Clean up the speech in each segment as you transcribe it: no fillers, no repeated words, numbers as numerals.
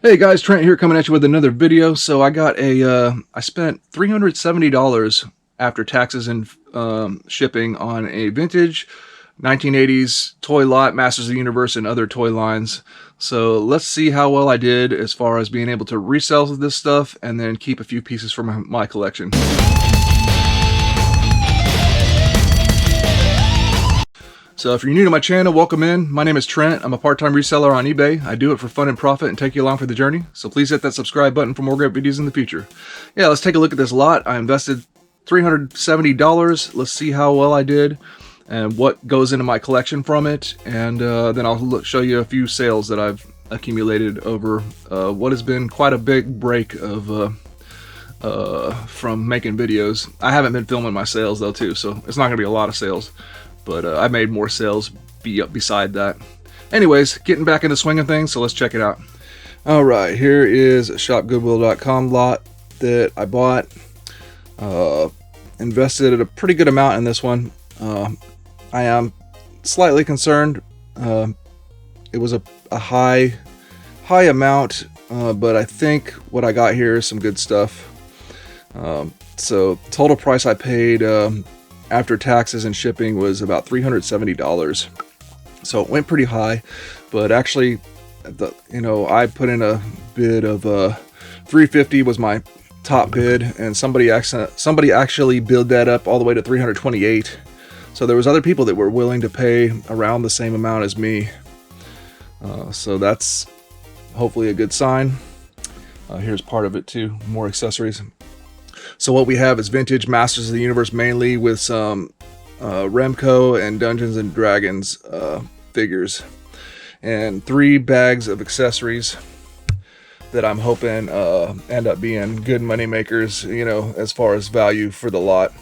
Hey guys, Trent here coming at you with another video. So I got I spent $370 after taxes and shipping on a vintage 1980s toy lot, Masters of the Universe and other toy lines. So let's see how well I did as far as being able to resell this stuff and then keep a few pieces for my collection. So if you're new to my channel, welcome in. My name is Trent. I'm a part-time reseller on eBay. I do it for fun and profit and take you along for the journey. So please hit that subscribe button for more great videos in the future. Yeah, let's take a look at this lot. I invested $370. Let's see how well I did and what goes into my collection from it. And then I'll show you a few sales that I've accumulated over what has been quite a big break of from making videos. I haven't been filming my sales though too, so it's not going to be a lot of sales. But I made more sales beside that. Anyways, getting back in the swing of things, so let's check it out. Alright, here is a shopgoodwill.com lot that I bought. Invested at a pretty good amount in this one. I am slightly concerned. It was a high amount, but I think what I got here is some good stuff. So total price I paid after taxes and shipping was about $370. So it went pretty high, but actually, I put in a bid of $350 was my top bid, and somebody actually bid that up all the way to $328. So there was other people that were willing to pay around the same amount as me. So that's hopefully a good sign. Here's part of it too, more accessories. So what we have is vintage Masters of the Universe mainly, with some Remco and Dungeons and Dragons figures, and 3 bags of accessories that I'm hoping end up being good money makers, as far as value for the lot.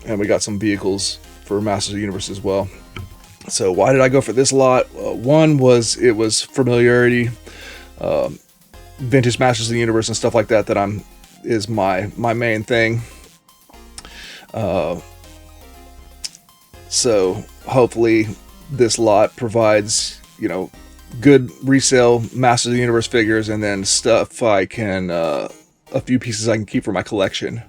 And we got some vehicles for Masters of the Universe as well. So why did I go for this lot? One was it was familiarity, vintage Masters of the Universe and stuff like that is my main thing. So hopefully this lot provides good resale Masters of the Universe figures, and then stuff I can a few pieces I can keep for my collection.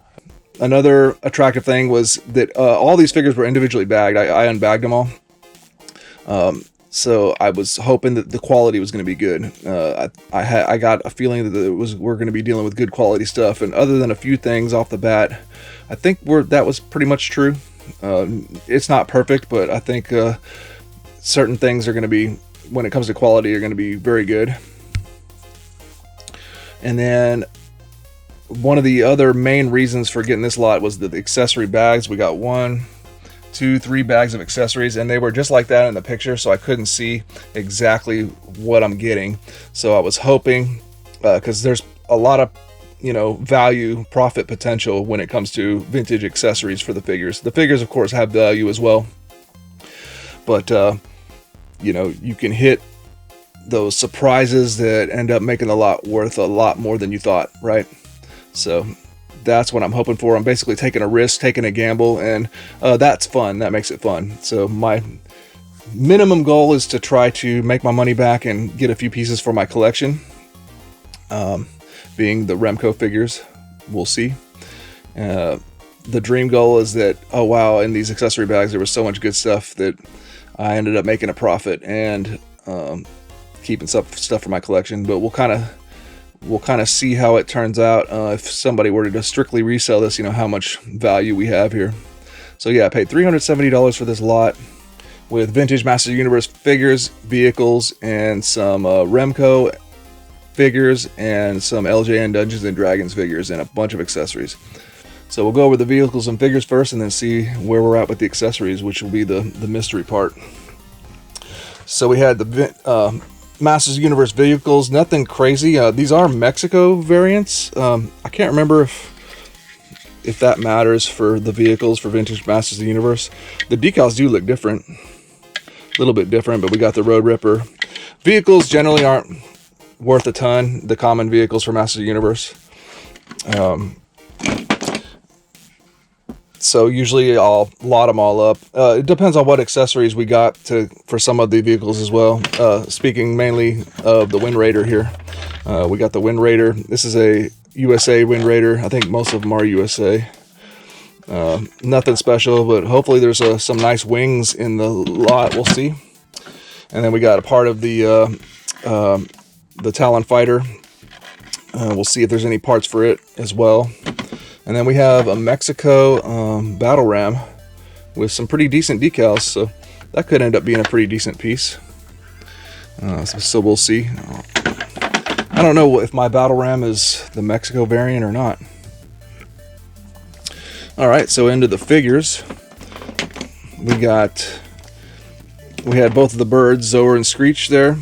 Another attractive thing was that all these figures were individually bagged. I unbagged them all. So I was hoping that the quality was going to be good. I got a feeling that we're going to be dealing with good quality stuff. And other than a few things off the bat, I think that was pretty much true. It's not perfect, but I think certain things are going to be, when it comes to quality, are going to be very good. And then one of the other main reasons for getting this lot was the accessory bags. We got 1, 2, 3 bags of accessories, and they were just like that in the picture, so I couldn't see exactly what I'm getting. So I was hoping, because there's a lot of value, profit potential when it comes to vintage accessories for the figures. The figures of course have value as well, but you can hit those surprises that end up making the lot worth a lot more than you thought, right? So that's what I'm hoping for. I'm basically taking a risk, taking a gamble, and that's fun. That makes it fun. So my minimum goal is to try to make my money back and get a few pieces for my collection, being the Remco figures. We'll see. The dream goal is that, oh wow, in these accessory bags there was so much good stuff that I ended up making a profit and keeping stuff for my collection. But we'll kind of see how it turns out. If somebody were to just strictly resell this, how much value we have here. So yeah, I paid $370 for this lot with vintage Masters of the Universe figures, vehicles, and some Remco figures, and some LJN Dungeons and Dragons figures, and a bunch of accessories. So we'll go over the vehicles and figures first, and then see where we're at with the accessories, which will be the mystery part. So we had the Masters of the Universe vehicles, nothing crazy. These are Mexico variants. I can't remember if that matters for the vehicles for vintage Masters of the Universe. The decals do look different, a little bit different, but we got the Road Ripper. Vehicles generally aren't worth a ton, the common vehicles for Masters of the Universe. So usually I'll lot them all up. It depends on what accessories we got for some of the vehicles as well. Speaking mainly of the Wind Raider here. We got the Wind Raider. This is a USA Wind Raider. I think most of them are USA. Nothing special, but hopefully there's some nice wings in the lot. We'll see. And then we got a part of the Talon Fighter. We'll see if there's any parts for it as well. And then we have a Mexico battle ram with some pretty decent decals, so that could end up being a pretty decent piece. So we'll see. I don't know if my battle ram is the Mexico variant or not. All right, so into the figures. We had both of the birds, Zoer and Screech there.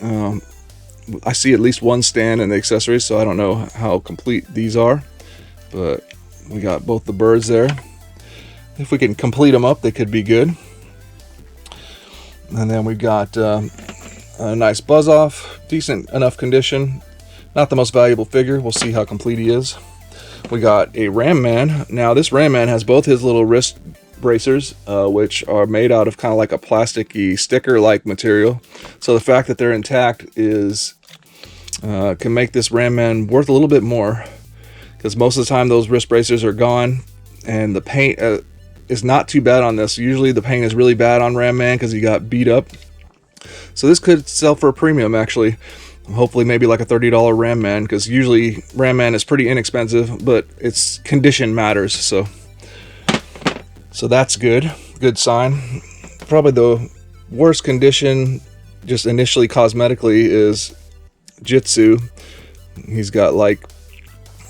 I see at least one stand in the accessories, so I don't know how complete these are. But we got both the birds there. If we can complete them up, they could be good. And then we've got a nice Buzz Off, decent enough condition. Not the most valuable figure. We'll see how complete he is. We got a Ram Man. Now this Ram Man has both his little wrist bracers, which are made out of kind of like a plasticky sticker-like material. So the fact that they're intact can make this Ram Man worth a little bit more. Because most of the time those wrist bracers are gone, and the paint is not too bad on this. Usually the paint is really bad on Ram Man because he got beat up. So this could sell for a premium actually. Hopefully maybe like a $30 Ram Man, because usually Ram Man is pretty inexpensive, but its condition matters. So that's good. Good sign. Probably the worst condition, just initially cosmetically, is Jitsu. He's got like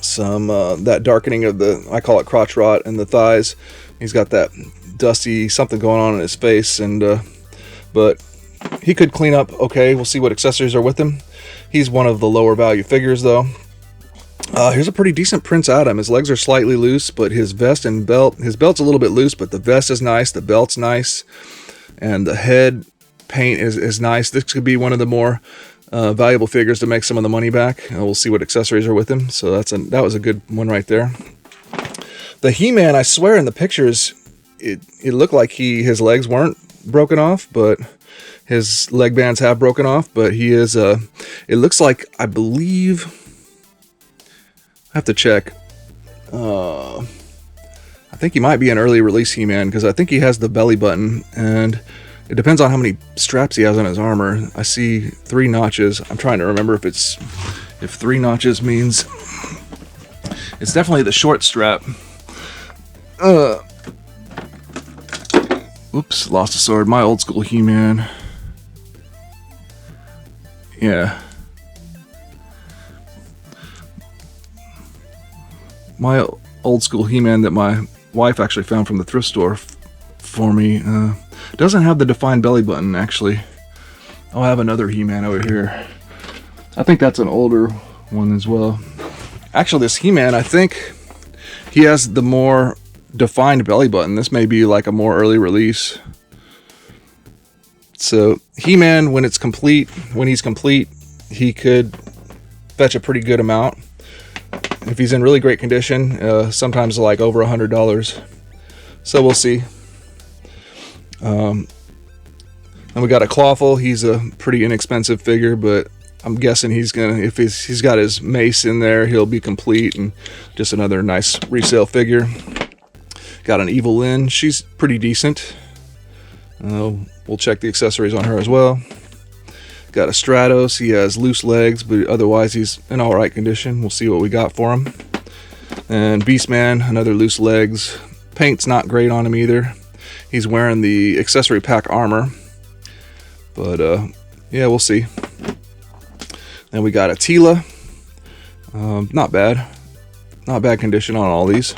some that darkening of I call it crotch rot in the thighs. He's got that dusty something going on in his face, and but he could clean up okay. We'll see what accessories are with him. He's one of the lower value figures though. Here's a pretty decent Prince Adam. His legs are slightly loose, but his vest and belt, his belt's a little bit loose, but the vest is nice, the belt's nice, and the head paint is nice. This could be one of the more valuable figures to make some of the money back. We'll see what accessories are with him. So that was a good one right there. The He-Man, I swear in the pictures, it looked like his legs weren't broken off, but his leg bands have broken off. But he is, it looks like, I believe, I have to check. I think he might be an early release He-Man, because I think he has the belly button, and it depends on how many straps he has on his armor. I see 3 notches. I'm trying to remember if 3 notches means it's definitely the short strap. Oops, lost a sword. My old school He-Man. Yeah. My old school He-Man that my wife actually found from the thrift store for me doesn't have the defined belly button actually. I'll have another He-Man over here. I think that's an older one as well. Actually, this He-Man, I think he has the more defined belly button. This may be like a more early release. So He-Man, when he's complete, he could fetch a pretty good amount. If he's in really great condition, sometimes like over $100. So we'll see. And we got a Clawful. He's a pretty inexpensive figure, but I'm guessing if he's got his mace in there, he'll be complete, and just another nice resale figure. Got an Evil Lynn. She's pretty decent. We'll check the accessories on her as well. Got a Stratos. He has loose legs, but otherwise he's in all right condition. We'll see what we got for him. And Beastman, another loose legs. Paint's not great on him either. He's wearing the accessory pack armor, but yeah, we'll see. Then we got a Tila. Not bad condition on all these.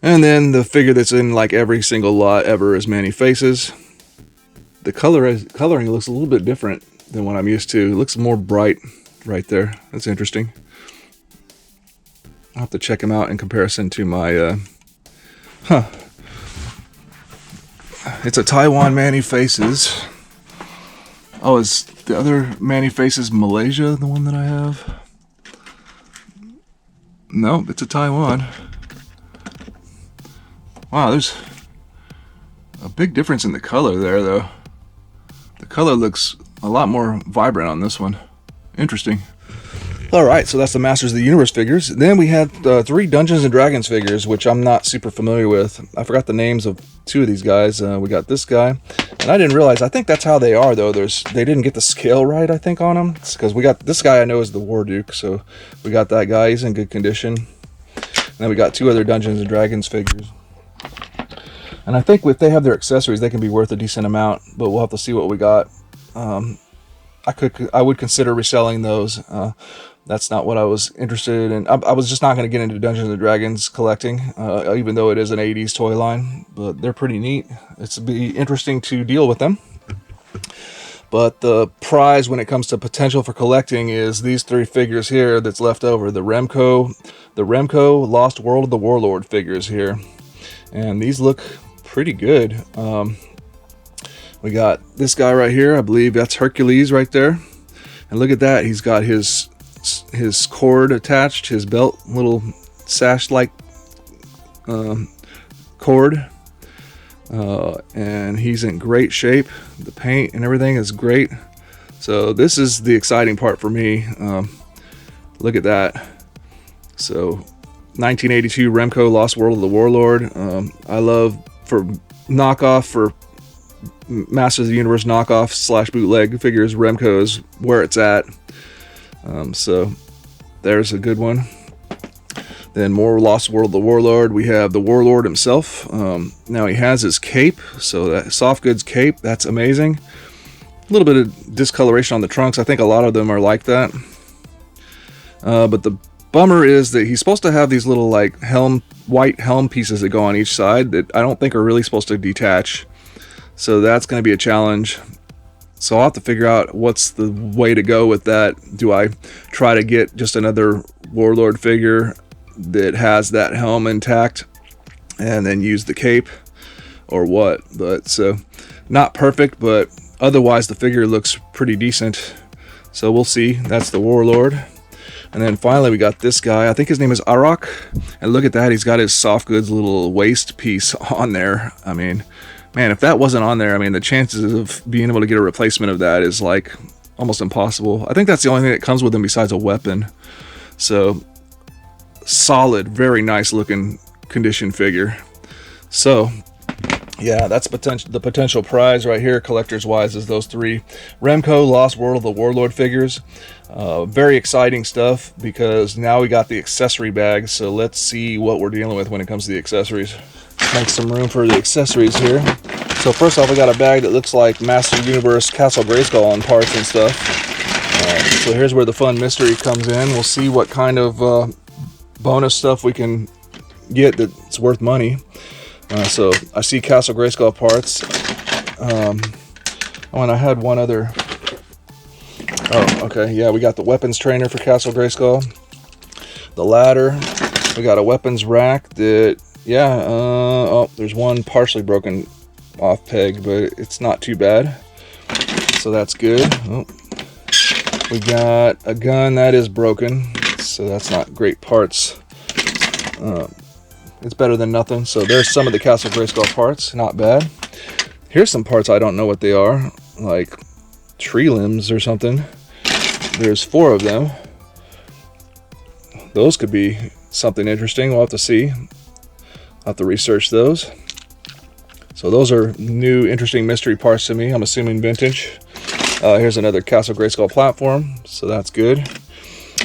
And then the figure that's in like every single lot ever is Manny Faces. The coloring looks a little bit different than what I'm used to. It looks more bright right there. That's interesting. I'll have to check him out in comparison to my it's a Taiwan Manny Faces. Oh, is the other Manny Faces Malaysia the one that I have? No, it's a Taiwan. Wow, there's a big difference in the color there, though. The color looks a lot more vibrant on this one. Interesting. Alright, so that's the Masters of the Universe figures. Then we had 3 Dungeons and Dragons figures, which I'm not super familiar with. I forgot the names of 2 of these guys. We got this guy, and I didn't realize, I think that's how they are, though. They didn't get the scale right, I think, on them. Because we got this guy I know is the War Duke, so we got that guy. He's in good condition. And then we got 2 other Dungeons and Dragons figures. And I think if they have their accessories, they can be worth a decent amount, but we'll have to see what we got. I would consider reselling those. That's not what I was interested in. I was just not going to get into Dungeons and Dragons collecting, even though it is an 80s toy line, but they're pretty neat. It's be interesting to deal with them. But the prize when it comes to potential for collecting is these 3 figures here that's left over. The Remco Lost World of the Warlord figures here. And these look pretty good. We got this guy right here. I believe that's Hercules right there. And look at that. He's got his cord attached, his belt, little sash-like cord. And he's in great shape. The paint and everything is great. So this is the exciting part for me. Look at that. So 1982 Remco Lost World of the Warlord. I love for Masters of the Universe knockoff / bootleg figures, Remco is where it's at. So there's a good one. Then more Lost World of the Warlord. We have the Warlord himself. Now he has his cape, so that soft goods cape, that's amazing. A little bit of discoloration on the trunks. I think a lot of them are like that. But the bummer is that he's supposed to have these little like white helm pieces that go on each side that I don't think are really supposed to detach. So that's going to be a challenge. So I'll have to figure out what's the way to go with that. Do I try to get just another Warlord figure that has that helm intact and then use the cape, or what? But so not perfect, but otherwise the figure looks pretty decent. So we'll see. That's the Warlord. And then finally we got this guy. I think his name is Arak. And look at that. He's got his soft goods little waist piece on there. I mean, man, if that wasn't on there, I mean, the chances of being able to get a replacement of that is like almost impossible. I think that's the only thing that comes with him besides a weapon. So solid, very nice looking condition figure. So yeah, that's the potential prize right here, collectors wise, is those 3 Remco Lost World of the Warlord figures. Very exciting stuff, because now we got the accessory bag. So let's see what we're dealing with when it comes to the accessories. Make some room for the accessories here. So first off, we got a bag that looks like Master Universe Castle Grayskull on parts and stuff. So here's where the fun mystery comes in. We'll see what kind of bonus stuff we can get that's worth money. So I see Castle Grayskull parts. Oh, and I had one other. Oh, okay. Yeah, we got the weapons trainer for Castle Grayskull. The ladder. We got a weapons rack that, yeah, oh, there's one partially broken off peg, but it's not too bad. So that's good. Oh. We got a gun that is broken, so that's not great parts. It's better than nothing. So there's some of the Castle Grayskull parts, not bad. Here's some parts I don't know what they are, like tree limbs or something. There's 4 of them. Those could be something interesting. We'll have to see. I'll have to research those. So those are new, interesting mystery parts to me. I'm assuming vintage. Here's another Castle Grayskull platform, so that's good.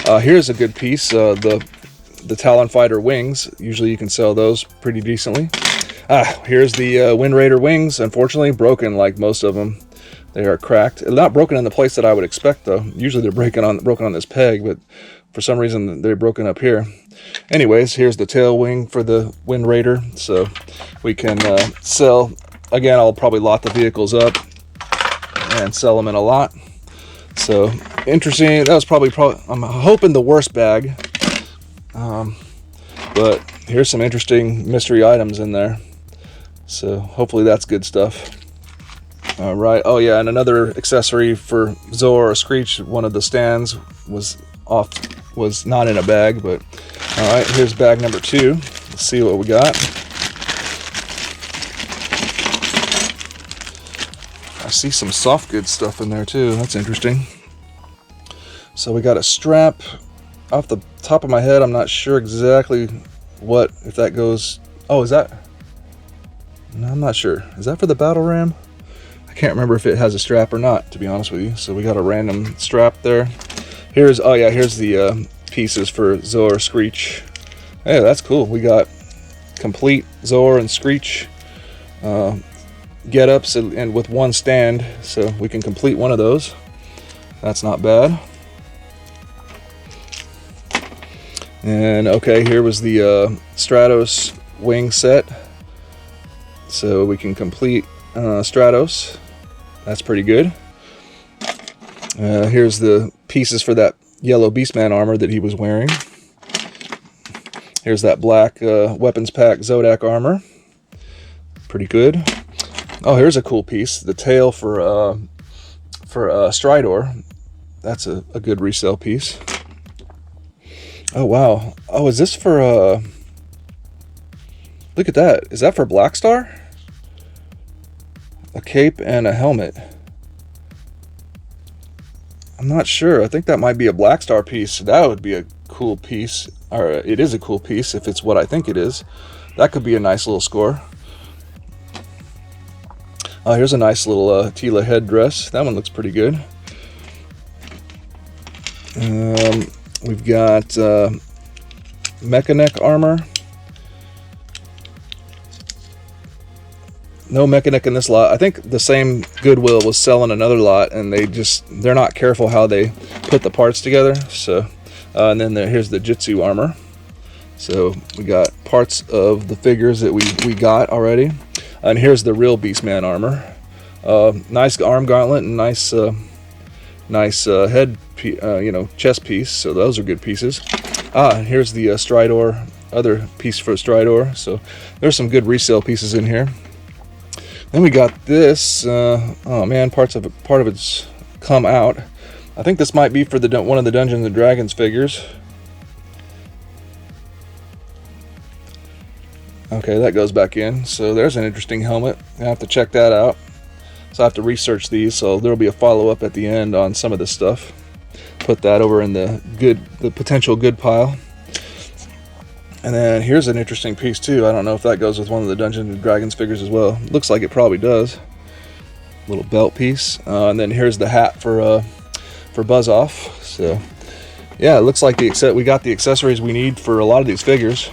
Here's a good piece. The Talon Fighter wings. Usually you can sell those pretty decently. Here's the Wind Raider wings. Unfortunately, broken like most of them. They are cracked. Not broken in the place that I would expect, though. Usually they're broken on this peg, but for some reason they're broken up here. Anyways, here's the tail wing for the Wind Raider. So we can sell. Again, I'll probably lot the vehicles up and sell them in a lot. So interesting. That was probably I'm hoping the worst bag. But here's some interesting mystery items in there. So hopefully that's good stuff. All right. Oh yeah, and another accessory for Zor or Screech. One of the stands was not in a bag, but all right. Here's bag number 2. Let's see what we got. I see some soft goods stuff in there too. That's interesting. So we got a strap. Off the top of my head, I'm not sure exactly if that goes. Oh, is that? No, I'm not sure. Is that for the battle ram? I can't remember if it has a strap or not, to be honest with you. So we got a random strap there. Here's the pieces for Zor Screech. Hey, that's cool. We got complete Zor and Screech get-ups and with one stand, so we can complete one of those. That's not bad. And okay, here was the Stratos wing set, so we can complete Stratos. That's pretty good. Here's the pieces for that yellow Beastman armor that he was wearing. Here's that black weapons pack Zodak armor. Pretty good. Oh, here's a cool piece. The tail for Stridor. That's a good resale piece. Oh, wow. Oh, is this for... Look at that. Is that for Black Star? A cape and a helmet. I'm not sure. I think that might be a Black Star piece. That would be a cool piece. Or it is a cool piece if it's what I think it is. That could be a nice little score. Oh, here's a nice little Tila headdress. That one looks pretty good. We've got Mechanic armor. No Mechanic in this lot. I think the same Goodwill was selling another lot, and they're not careful how they put the parts together. So, and then here's the Jitsu armor. So we got parts of the figures that we got already, and here's the real Beastman armor. Nice arm gauntlet and nice head, chest piece. So those are good pieces. And here's the Stridor, other piece for Stridor. So there's some good resale pieces in here. Then we got this. Oh man, part of it's come out. I think this might be for one of the Dungeons and Dragons figures. Okay, that goes back in. So there's an interesting helmet. I have to check that out. So I have to research these. So there'll be a follow-up at the end on some of this stuff. Put that over in the potential good pile. And then here's an interesting piece too. I don't know if that goes with one of the Dungeons and Dragons figures as well. Looks like it probably does. Little belt piece. And then here's the hat for Buzz Off. So yeah, it looks like we got the accessories we need for a lot of these figures.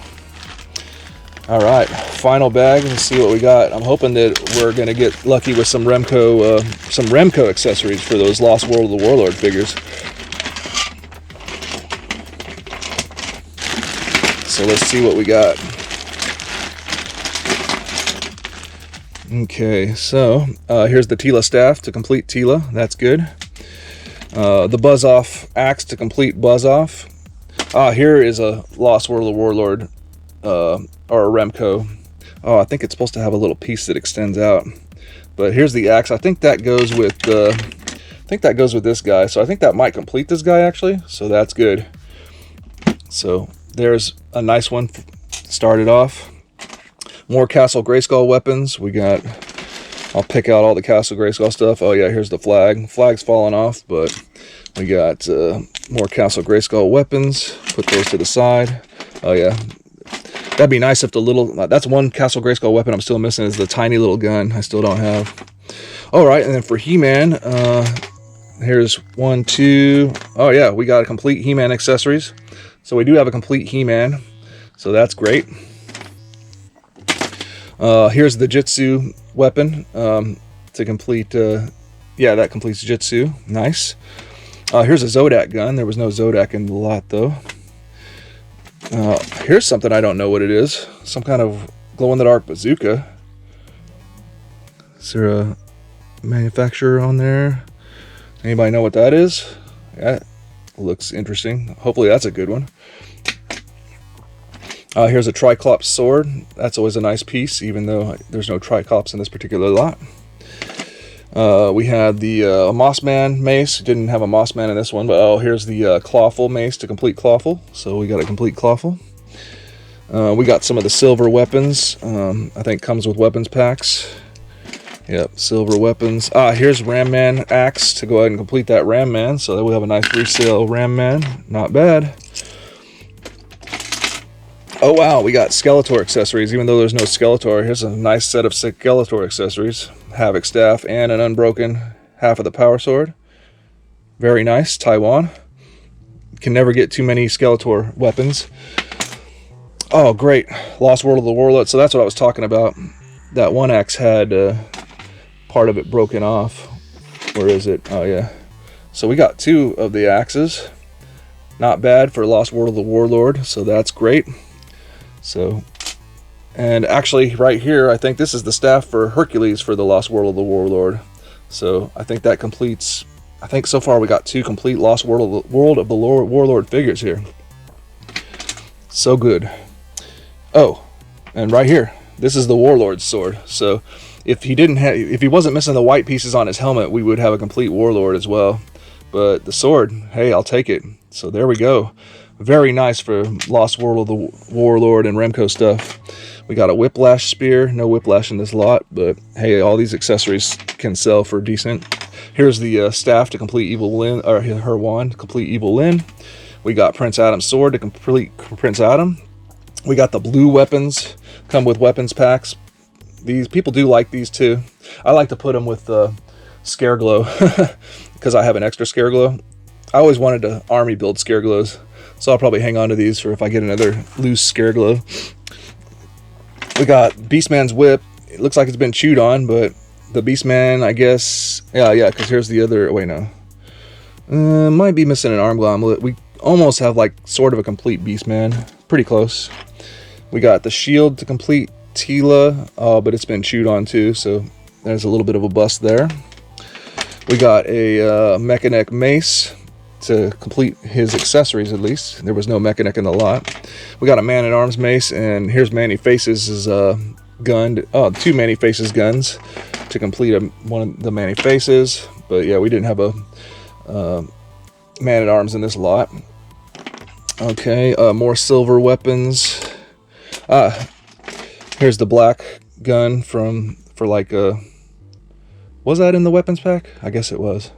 All right, final bag. Let's see what we got. I'm hoping that we're gonna get lucky with some Remco accessories for those Lost World of the Warlord figures. So let's see what we got. Okay, so here's the Tila staff to complete Tila. That's good. The Buzz Off axe to complete Buzz Off. Here is a Lost World of the Warlord. Or a Remco. Oh, I think it's supposed to have a little piece that extends out. But here's the axe. I think that goes with this guy. So I think that might complete this guy actually. So that's good. So there's a nice one started off. More Castle Grayskull weapons. I'll pick out all the Castle Grayskull stuff. Oh yeah, here's the flag. Flag's falling off, but we got more Castle Grayskull weapons. Put those to the side. Oh yeah. That'd be nice if that's one Castle Grayskull weapon I'm still missing is the tiny little gun I still don't have. All right, and then for He-Man, here's 1, 2. Oh yeah, we got a complete He-Man accessories. So we do have a complete He-Man. So that's great. Here's the Jitsu weapon to complete. Yeah, that completes Jitsu. Nice. Here's a Zodak gun. There was no Zodak in the lot though. Here's something I don't know what it is. Some kind of glow-in-the-dark bazooka. Is there a manufacturer on there? Anybody know what that is? That looks interesting. Hopefully that's a good one. Here's a Triclops sword. That's always a nice piece, even though there's no Triclops in this particular lot. We had the Mossman mace. Didn't have a Mossman in this one, but here's the Clawful mace to complete Clawful. So we got a complete Clawful. We got some of the silver weapons. I think comes with weapons packs. Yep, silver weapons. Here's Ram Man axe to go ahead and complete that Ram Man. So that we have a nice resale Ram Man. Not bad. Oh wow, we got Skeletor accessories. Even though there's no Skeletor, here's a nice set of Skeletor accessories. Havoc staff and an unbroken half of the power sword. Very nice. Taiwan. Can never get too many Skeletor weapons. Oh great, Lost World of the Warlord. So that's what I was talking about. That one axe had part of it broken off. Where is it? Oh yeah. So we got 2 of the axes. Not bad for Lost World of the Warlord, so that's great. So, and actually right here, I think this is the staff for Hercules for the Lost World of the Warlord. So I think that completes, I think so far we got 2 complete Lost World of the Warlord figures here. So good. Oh, and right here, this is the Warlord's sword. So if he wasn't missing the white pieces on his helmet, we would have a complete Warlord as well. But the sword, hey, I'll take it. So there we go. Very nice for Lost World of the Warlord and Remco stuff. We got a Whiplash spear. No Whiplash in this lot, but hey, all these accessories can sell for decent. Here's the staff to complete Evil Lyn, or her wand, complete Evil Lyn. We got Prince Adam's sword to complete Prince Adam. We got the blue weapons, come with weapons packs. These people do like these too. I like to put them with Scare Glow because I have an extra Scare Glow. I always wanted to army build Scare Glows, so I'll probably hang on to these for if I get another loose Scare Glow. We got Beastman's whip. It looks like it's been chewed on, but the Beastman, I guess, yeah, because here's the other. Wait, no, might be missing an arm gauntlet. We almost have like sort of a complete Beastman, pretty close. We got the shield to complete Tila, but it's been chewed on too, so there's a little bit of a bust there. We got a Mechanic mace to complete his accessories, at least. There was no Mechanic in the lot. We got a Man-at-Arms mace, and here's Manny Faces' gun. Oh, 2 Manny Faces guns to complete one of the Manny Faces. But yeah, we didn't have a Man-at-Arms in this lot. Okay, more silver weapons. Here's the black gun for like was that in the weapons pack? I guess it was.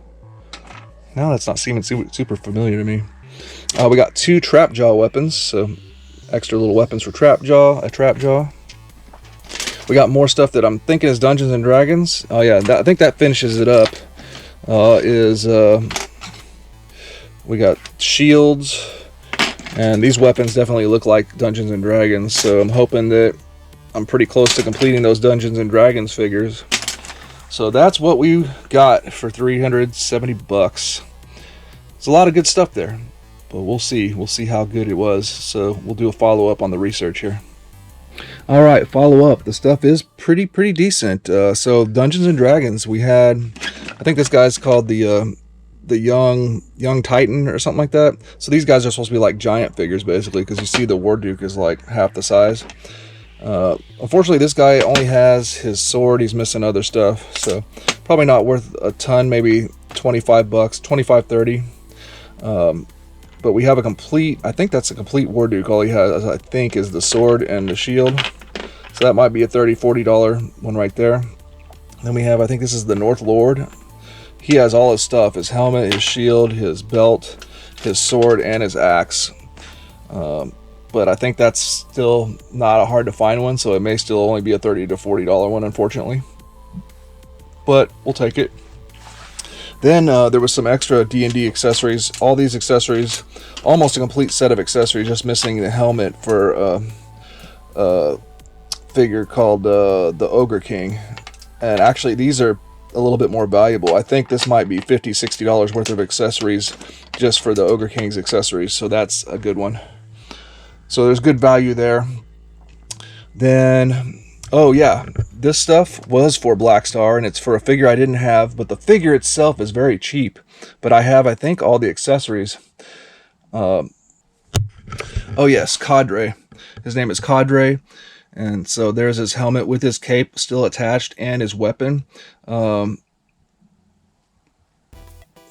Now that's not seeming super familiar to me. We got 2 trap jaw weapons, so extra little weapons for a trap jaw. We got more stuff that I'm thinking is Dungeons and Dragons. Oh yeah, I think that finishes it up. We got shields, and these weapons definitely look like Dungeons and Dragons, so I'm hoping that I'm pretty close to completing those Dungeons and Dragons figures. So that's what we got for 370 bucks. It's a lot of good stuff there, but we'll see how good it was. So we'll do a follow-up on the research here. All right, follow-up. The stuff is pretty decent. So Dungeons and Dragons, we had, I think this guy's called the young Titan or something like that. So these guys are supposed to be like giant figures basically, because you see the War Duke is like half the size. Unfortunately, this guy only has his sword. He's missing other stuff, so probably not worth a ton. Maybe 25 bucks, 25, 30. But we have a complete, I think that's a complete War Duke. All he has, I think, is the sword and the shield. So that might be a $30, $40 one right there. Then we have, I think this is the North Lord. He has all his stuff, his helmet, his shield, his belt, his sword, and his axe. But I think that's still not a hard to find one, so it may still only be a $30 to $40 one, unfortunately. But we'll take it. Then there was some extra D&D accessories. All these accessories, almost a complete set of accessories, just missing the helmet for a figure called the Ogre King. And actually, these are a little bit more valuable. I think this might be $50, $60 worth of accessories just for the Ogre King's accessories, so that's a good one. So there's good value there. Then, oh yeah, this stuff was for Black Star, and it's for a figure I didn't have, but the figure itself is very cheap. But I have, I think, all the accessories. Oh yes, Cadre. His name is Cadre. And so there's his helmet with his cape still attached and his weapon.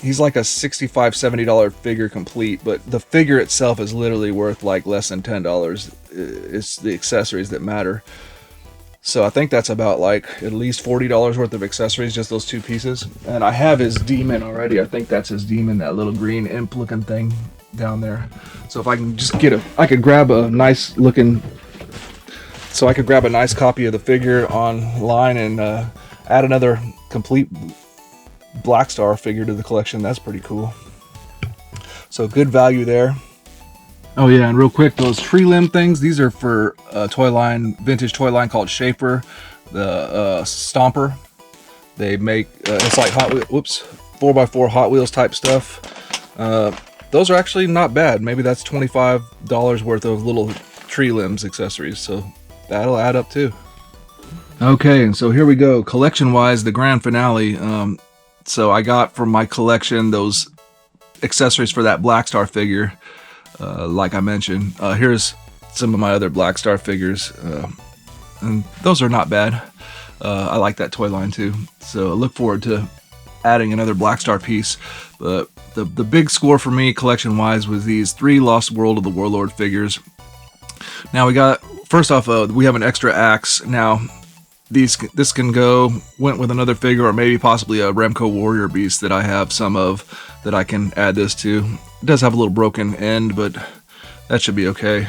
He's like a $65, $70 figure complete, but the figure itself is literally worth like less than $10. It's the accessories that matter. So I think that's about like at least $40 worth of accessories, just those two pieces. And I have his demon already. I think that's his demon, that little green imp looking thing down there. So if I can just get I could grab a nice looking, so I could grab a nice copy of the figure online and add another complete Black Star figure to the collection. That's pretty cool. So good value there. Oh yeah, and real quick, those tree limb things, these are for a toy line, vintage toy line called Schaefer, the Stomper. They make, it's like 4x4 Hot Wheels type stuff. Those are actually not bad. Maybe that's $25 worth of little tree limbs accessories, so that'll add up too. Okay, and so here we go. Collection-wise, the grand finale. So I got from my collection those accessories for that Black Star figure. Like I mentioned, here's some of my other Black Star figures, and those are not bad. I like that toy line too, so I look forward to adding another Black Star piece. But the big score for me collection wise was these 3 Lost World of the Warlord figures. Now first off, we have an extra axe. Now this can went with another figure, or maybe possibly a Remco Warrior Beast that I have some of that I can add this to. It does have a little broken end, but that should be okay.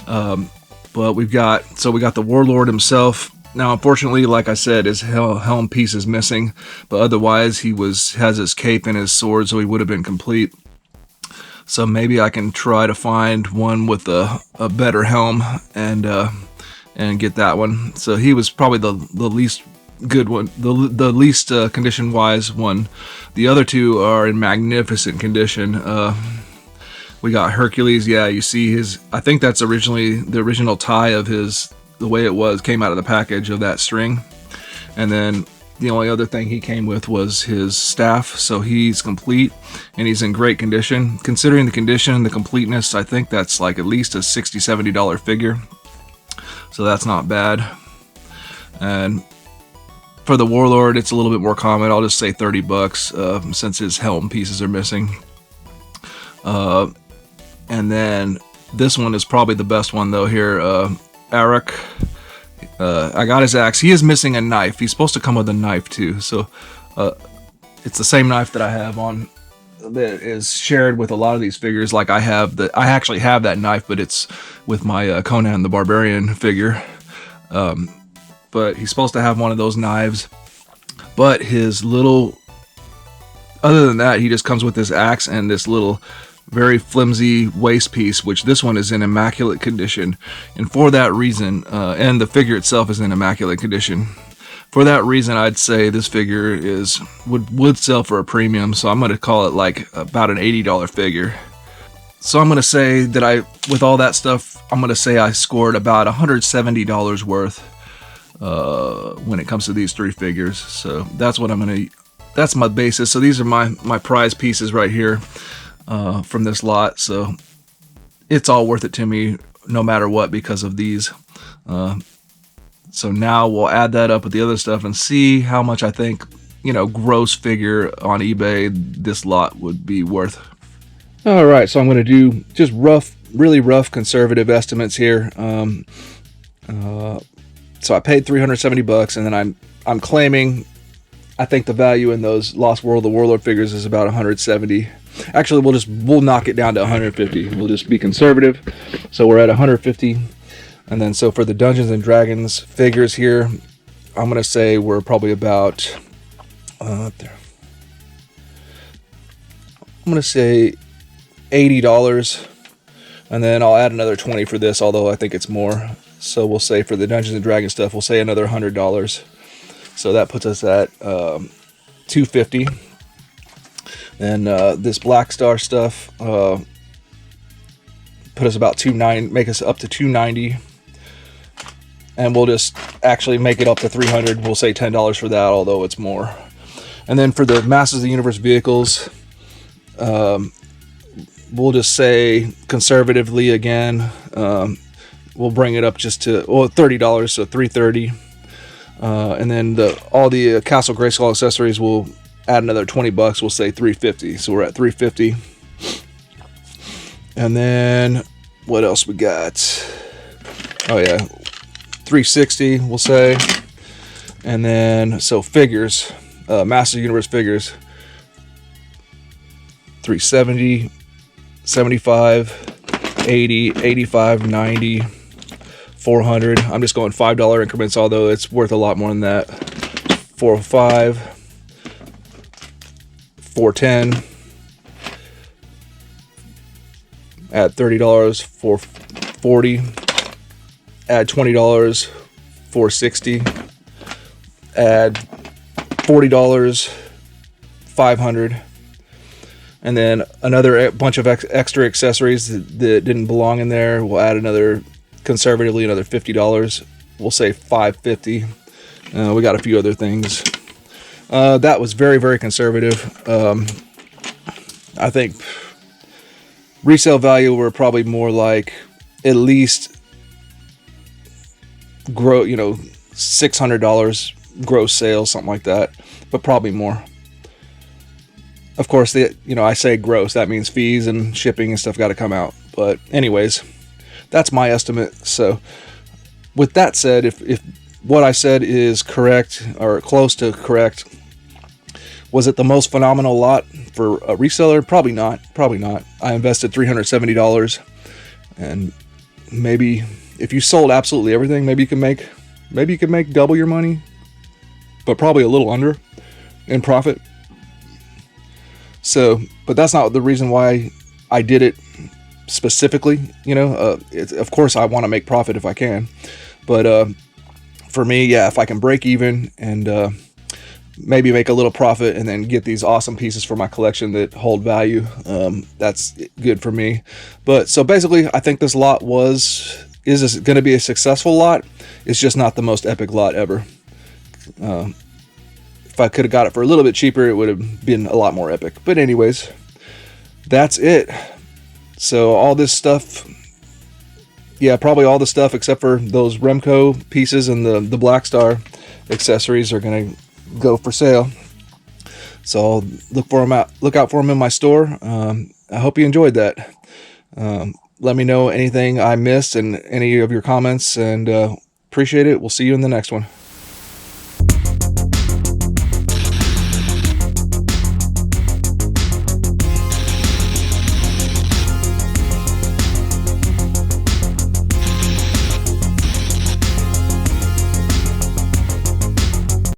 But we got the Warlord himself. Now, unfortunately, like I said, his helm piece is missing, but otherwise he has his cape and his sword, so he would have been complete. So maybe I can try to find one with a better helm and get that one. So he was probably the least good one, the least condition wise one. The other two are in magnificent condition. We got Hercules. Yeah, you see his, I think that's originally the original tie of his, the way it came out of the package of that string. And then the only other thing he came with was his staff, so he's complete and he's in great condition. Considering the condition and the completeness, I think that's like at least a $60-$70 figure. So that's not bad. And for the Warlord, it's a little bit more common. I'll just say $30 since his helm pieces are missing. And then this one is probably the best one though here. Arak. I got his axe. He is missing a knife. He's supposed to come with a knife too. So it's the same knife that I have on, that is shared with a lot of these figures. Like I actually have that knife, but it's with my Conan the Barbarian figure. But he's supposed to have one of those knives. But other than that, he just comes with this axe and this little very flimsy waist piece, which this one is in immaculate condition. And for that reason, and the figure itself is in immaculate condition. For that reason, I'd say this figure would sell for a premium. So I'm going to call it like about an $80 figure. So I'm going to say that with all that stuff, I'm going to say I scored about $170 worth when it comes to these 3 figures. So that's what that's my basis. So these are my prize pieces right here from this lot. So it's all worth it to me no matter what because of these. So now we'll add that up with the other stuff and see how much I think, gross figure on eBay this lot would be worth. All right, so I'm going to do just really rough conservative estimates here. So I paid $370, and then I'm claiming, I think the value in those Lost World of the Warlord figures is about $170. Actually, we'll knock it down to $150. We'll just be conservative. So we're at $150. And then so for the Dungeons and Dragons figures here, I'm gonna say we're probably about I'm gonna say $80, and then I'll add another $20 for this, although I think it's more. So we'll say for the Dungeons and Dragons stuff, we'll say another $100. So that puts us at $250. And this Black Star stuff put us about $290, make us up to $290. And we'll just actually make it up to $300. We'll say $10 for that, although it's more. And then for the Masters of the Universe vehicles, we'll just say conservatively again, we'll bring it up just to $30, so $330. And then all the Castle Grayskull accessories, we'll add another $20. We'll say $350. So we're at $350. And then what else we got? Oh yeah, 360, we'll say. And then, so figures, Master Universe figures, 370, 75, 80, 85, 90, 400. I'm just going $5 increments, although it's worth a lot more than that. 405, 410, add $30, 440, add $20, 460, add $40, 500, and then another bunch of extra accessories that didn't belong in there. We'll add another, conservatively, another $50. We'll say $550. We got a few other things. That was very, very conservative. I think resale value were probably more like at least $600 gross sales, something like that, but probably more. Of course, I say gross, that means fees and shipping and stuff got to come out. But anyways, that's my estimate. So with that said, if what I said is correct or close to correct, was it the most phenomenal lot for a reseller? Probably not. Probably not. I invested $370, and maybe if you sold absolutely everything, maybe you can make double your money, but probably a little under in profit. So, but that's not the reason why I did it specifically. Of course I want to make profit if I can, but for me, yeah, if I can break even and maybe make a little profit and then get these awesome pieces for my collection that hold value, that's good for me. But so basically, I think this lot is going to be a successful lot. It's just not the most epic lot ever. If I could have got it for a little bit cheaper, it would have been a lot more epic. But anyways, that's it. So all this stuff, yeah, probably all the stuff except for those Remco pieces and the Black Star accessories are going to go for sale. So I'll look out for them in my store. I hope you enjoyed that. Let me know anything I missed and any of your comments, and appreciate it. We'll see you in the next one.